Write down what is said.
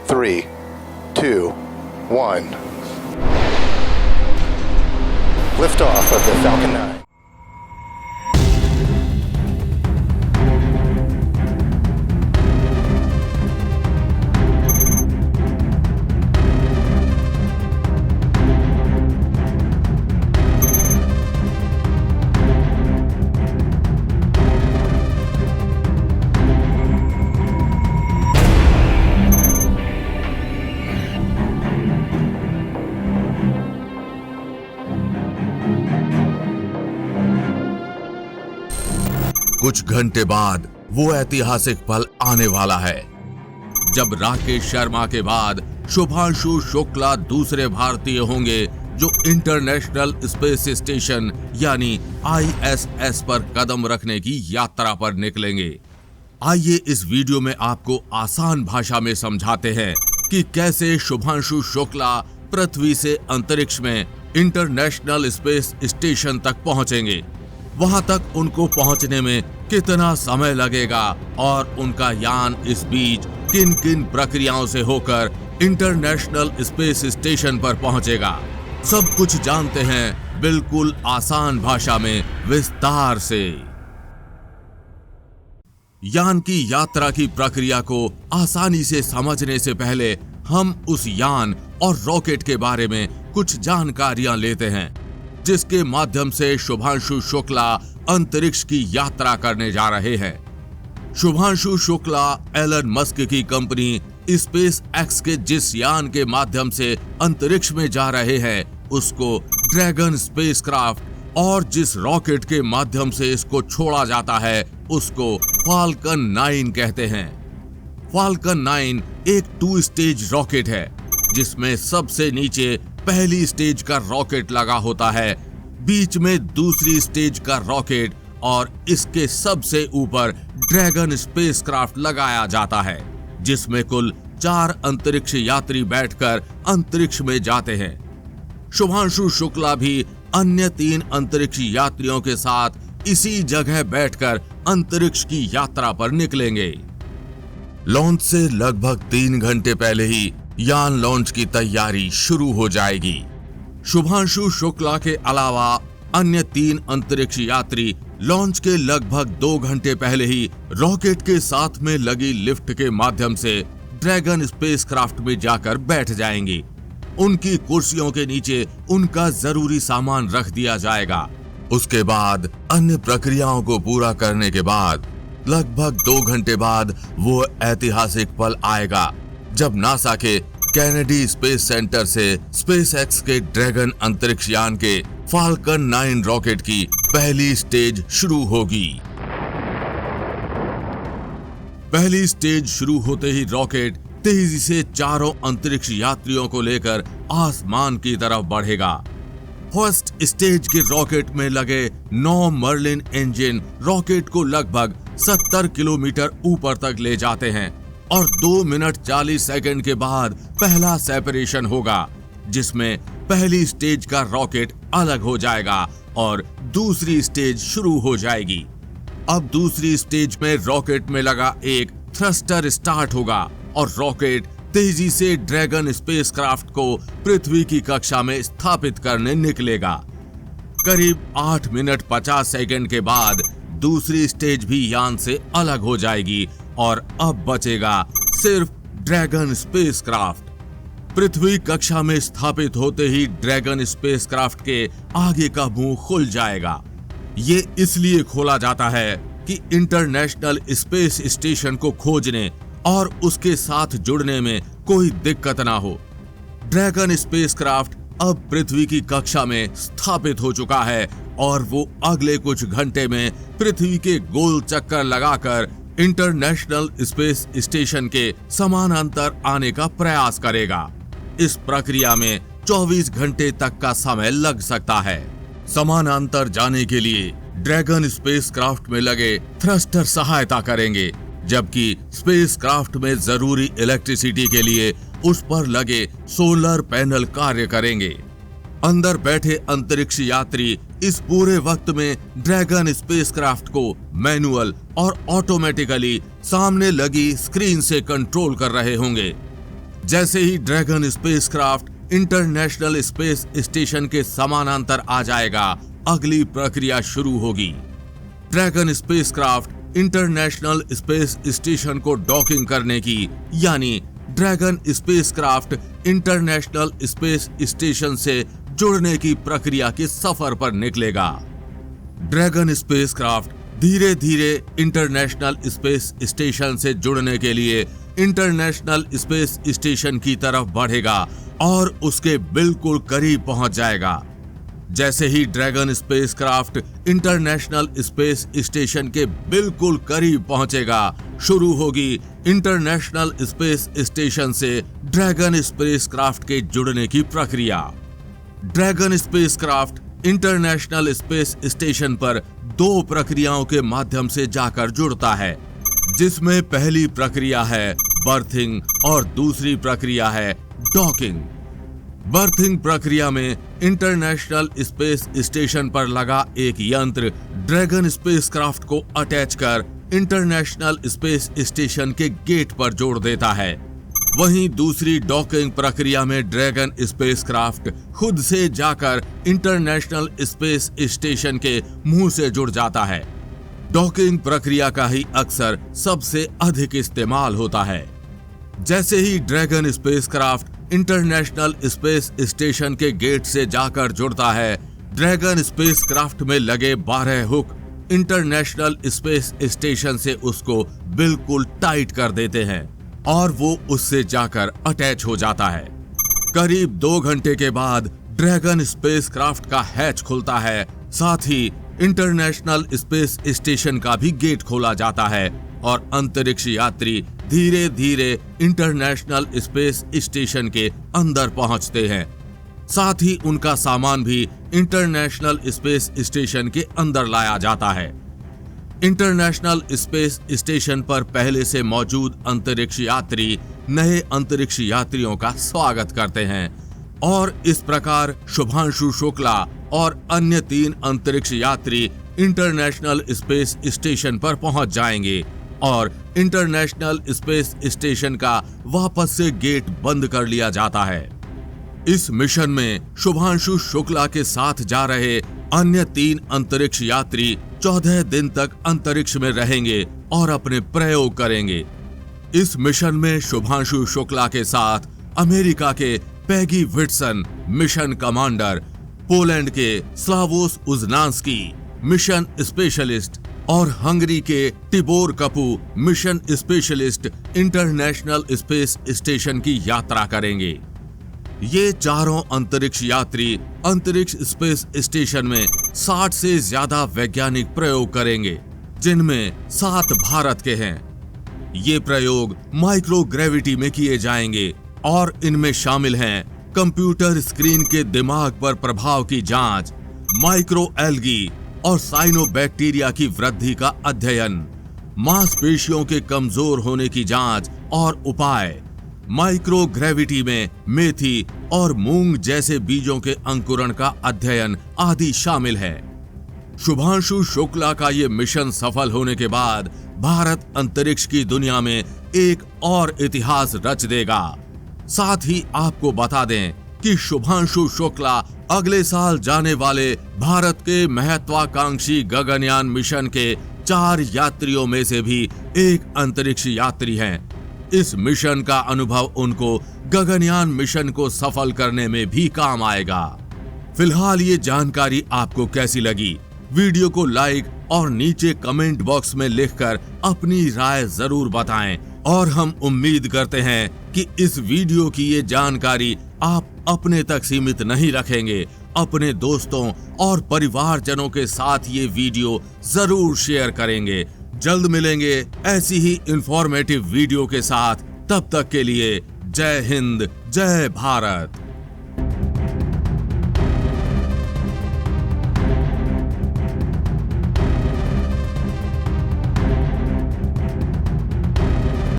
3, 2, 1. Liftoff of the Falcon 9. कुछ घंटे बाद वो ऐतिहासिक पल आने वाला है जब राकेश शर्मा के बाद शुभांशु शुक्ला दूसरे भारतीय होंगे जो इंटरनेशनल स्पेस स्टेशन यानी ISS पर कदम रखने की यात्रा पर निकलेंगे। आइए इस वीडियो में आपको आसान भाषा में समझाते हैं कि कैसे शुभांशु शुक्ला पृथ्वी से अंतरिक्ष में इंटरनेशनल स्पेस स्टेशन तक पहुंचेंगे। वहां तक उनको पहुंचने में कितना समय लगेगा और उनका यान इस बीच किन किन प्रक्रियाओं से होकर इंटरनेशनल स्पेस स्टेशन पर पहुंचेगा, सब कुछ जानते हैं बिल्कुल आसान भाषा में विस्तार से। यान की यात्रा की प्रक्रिया को आसानी से समझने से पहले हम उस यान और रॉकेट के बारे में कुछ जानकारियां लेते हैं जिसके माध्यम से शुभांशु शुक्ला अंतरिक्ष की यात्रा करने जा रहे हैं। शुभांशु शुक्ला एलन मस्क की कंपनी स्पेस एक्स के जिस यान के माध्यम से अंतरिक्ष में जा रहे हैं उसको ड्रैगन स्पेसक्राफ्ट और जिस रॉकेट के माध्यम से इसको छोड़ा जाता है उसको फाल्कन 9 कहते हैं। फाल्कन 9 एक 2 स्टेज रॉकेट है जिसमें सबसे नीचे पहली स्टेज का रॉकेट लगा होता है, बीच में दूसरी स्टेज का रॉकेट और इसके सबसे ऊपर ड्रैगन स्पेसक्राफ्ट लगाया जाता है जिसमें कुल 4 अंतरिक्ष यात्री बैठकर अंतरिक्ष में जाते हैं। शुभांशु शुक्ला भी अन्य 3 अंतरिक्ष यात्रियों के साथ इसी जगह बैठकर अंतरिक्ष की यात्रा पर निकलेंगे। लॉन्च से लगभग 3 घंटे पहले ही यान लॉन्च की तैयारी शुरू हो जाएगी। शुभांशु शुक्ला के अलावा अन्य 3 अंतरिक्ष यात्री लॉन्च के लगभग 2 घंटे पहले ही रॉकेट के साथ में लगी लिफ्ट के माध्यम से ड्रैगन स्पेसक्राफ्ट में जाकर बैठ जाएंगे। उनकी कुर्सियों के नीचे उनका जरूरी सामान रख दिया जाएगा। उसके बाद अन्य प्रक्रियाओं को पूरा करने के बाद लगभग 2 घंटे बाद वो ऐतिहासिक पल आएगा जब नासा के कैनेडी स्पेस सेंटर से स्पेस एक्स के ड्रैगन अंतरिक्ष यान के फाल्कन 9 रॉकेट की पहली स्टेज शुरू होगी। पहली स्टेज शुरू होते ही रॉकेट तेजी से चारों अंतरिक्ष यात्रियों को लेकर आसमान की तरफ बढ़ेगा। फर्स्ट स्टेज के रॉकेट में लगे 9 मर्लिन इंजन रॉकेट को लगभग 70 किलोमीटर ऊपर तक ले जाते हैं और 2 मिनट 40 सेकंड के बाद पहला सेपरेशन होगा जिसमें पहली स्टेज का रॉकेट अलग हो जाएगा और दूसरी स्टेज शुरू हो जाएगी। अब दूसरी स्टेज में रॉकेट में लगा एक थ्रस्टर स्टार्ट होगा और रॉकेट तेजी से ड्रैगन स्पेसक्राफ्ट को पृथ्वी की कक्षा में स्थापित करने निकलेगा। करीब 8 मिनट 50 सेकंड के बाद दूसरी स्टेज भी यान से अलग हो जाएगी और अब बचेगा सिर्फ ड्रैगन स्पेसक्राफ्ट। पृथ्वी कक्षा में स्थापित होते ही ड्रैगन स्पेसक्राफ्ट के आगे का मुंह खुल जाएगा। ये इसलिए खोला जाता है कि इंटरनेशनल स्पेस स्टेशन को खोजने और उसके साथ जुड़ने में कोई दिक्कत ना हो। ड्रैगन स्पेसक्राफ्ट अब पृथ्वी की कक्षा में स्थापित हो चुका है और वो अगले कुछ घंटे में पृथ्वी के गोल चक्कर लगाकर इंटरनेशनल स्पेस स्टेशन के समानांतर आने का प्रयास करेगा। इस प्रक्रिया में 24 घंटे तक का समय लग सकता है। समानांतर जाने के लिए ड्रैगन स्पेसक्राफ्ट में लगे थ्रस्टर सहायता करेंगे, जबकि स्पेसक्राफ्ट में जरूरी इलेक्ट्रिसिटी के लिए उस पर लगे सोलर पैनल कार्य करेंगे। अंदर बैठे अंतरिक्ष यात्री इस पूरे वक्त में ड्रैगन स्पेसक्राफ्ट को मैनुअल और ऑटोमेटिकली सामने लगी स्क्रीन से कंट्रोल कर रहे होंगे। जैसे ही Dragon spacecraft International Space Station के समानांतर आ जाएगा, अगली प्रक्रिया शुरू होगी। Dragon spacecraft International Space Station को डॉकिंग करने की, यानी Dragon spacecraft International Space Station से जुड़ने की प्रक्रिया के सफर पर निकलेगा। ड्रैगन स्पेसक्राफ्ट धीरे धीरे इंटरनेशनल स्पेस स्टेशन से जुड़ने के लिए इंटरनेशनल स्पेस स्टेशन की तरफ बढ़ेगा और उसके बिल्कुल करीब पहुंच जाएगा। जैसे ही Dragon spacecraft International Space Station के बिल्कुल करीब पहुंचेगा, शुरू होगी इंटरनेशनल स्पेस स्टेशन से ड्रैगन स्पेसक्राफ्ट के जुड़ने की प्रक्रिया। Dragon spacecraft International Space Station पर 2 प्रक्रियाओं के माध्यम से जाकर जुड़ता है, जिसमें पहली प्रक्रिया है बर्थिंग और दूसरी प्रक्रिया है डॉकिंग। बर्थिंग प्रक्रिया में इंटरनेशनल स्पेस स्टेशन पर लगा एक यंत्र ड्रैगन स्पेसक्राफ्ट को अटैच कर इंटरनेशनल स्पेस स्टेशन के गेट पर जोड़ देता है। वहीं दूसरी डॉकिंग प्रक्रिया में ड्रैगन स्पेसक्राफ्ट खुद से जाकर इंटरनेशनल स्पेस स्टेशन के मुंह से जुड़ जाता है। डॉकिंग प्रक्रिया का ही अक्सर सबसे अधिक इस्तेमाल होता है। जैसे ही Dragon spacecraft International Space Station के गेट से जाकर जुड़ता है, ड्रैगन स्पेसक्राफ्ट में लगे 12 हुक इंटरनेशनल स्पेस स्टेशन से उसको बिल्कुल टाइट कर देते हैं और वो उससे जाकर अटैच हो जाता है। करीब 2 घंटे के बाद ड्रैगन स्पेसक्राफ्ट का हैच खुलता है, साथ ही इंटरनेशनल स्पेस स्टेशन का भी गेट खोला जाता है और अंतरिक्ष यात्री धीरे धीरे इंटरनेशनल स्पेस स्टेशन के अंदर पहुंचते हैं। साथ ही उनका सामान भी इंटरनेशनल स्पेस स्टेशन के अंदर लाया जाता है। इंटरनेशनल स्पेस स्टेशन पर पहले से मौजूद अंतरिक्ष यात्री नए अंतरिक्ष यात्रियों का स्वागत करते हैं और इस प्रकार शुभांशु शुक्ला और अन्य 3 अंतरिक्ष यात्री इंटरनेशनल स्पेस स्टेशन पर पहुंच जाएंगे और इंटरनेशनल स्पेस स्टेशन का वापस से गेट बंद कर लिया जाता है। इस मिशन में शुभांशु शुक्ला के साथ जा रहे अन्य 3 अंतरिक्ष यात्री 14 दिन तक अंतरिक्ष में रहेंगे और अपने प्रयोग करेंगे। इस मिशन में शुभांशु शुक्ला के साथ अमेरिका के पैगी विट्सन मिशन कमांडर, पोलैंड के स्लावोस उजनांस्की मिशन स्पेशलिस्ट और हंगरी के Tibor Kapu mission specialist international Space station की यात्रा करेंगे। ये चारों अंतरिक्ष यात्री अंतरिक्ष स्पेस स्टेशन में 60 से ज्यादा वैज्ञानिक प्रयोग करेंगे, जिनमें 7 भारत के हैं। ये प्रयोग माइक्रोग्रेविटी में किए जाएंगे और इनमें शामिल हैं कंप्यूटर स्क्रीन के दिमाग पर प्रभाव की जांच, माइक्रो एल्गी और साइनोबैक्टीरिया की वृद्धि का अध्ययन, मांसपेशियों के कमजोर होने की जांच और उपाय, माइक्रोग्रेविटी में मेथी और मूंग जैसे बीजों के अंकुरण का अध्ययन आदि शामिल है। शुभांशु शुक्ला का ये मिशन सफल होने के बाद भारत अंतरिक्ष की दुनिया में एक और इतिहास रच देगा। साथ ही आपको बता दें कि शुभांशु शुक्ला अगले साल जाने वाले भारत के महत्वाकांक्षी गगनयान मिशन के 4 यात्रियों में से भी एक अंतरिक्ष यात्री हैं। इस मिशन का अनुभव उनको गगनयान मिशन को सफल करने में भी काम आएगा। फिलहाल ये जानकारी आपको कैसी लगी? वीडियो को लाइक और नीचे कमेंट बॉक्स में लिखकर अपनी राय जरूर बताएं और हम उम्मीद करते हैं कि इस वीडियो की ये जानकारी आप अपने तक सीमित नहीं रखेंगे, अपने दोस्तों और परिवारजनों के साथ ये वीडियो जरूर शेयर करेंगे। जल्द मिलेंगे ऐसी ही इंफॉर्मेटिव वीडियो के साथ। तब तक के लिए जय हिंद, जय भारत।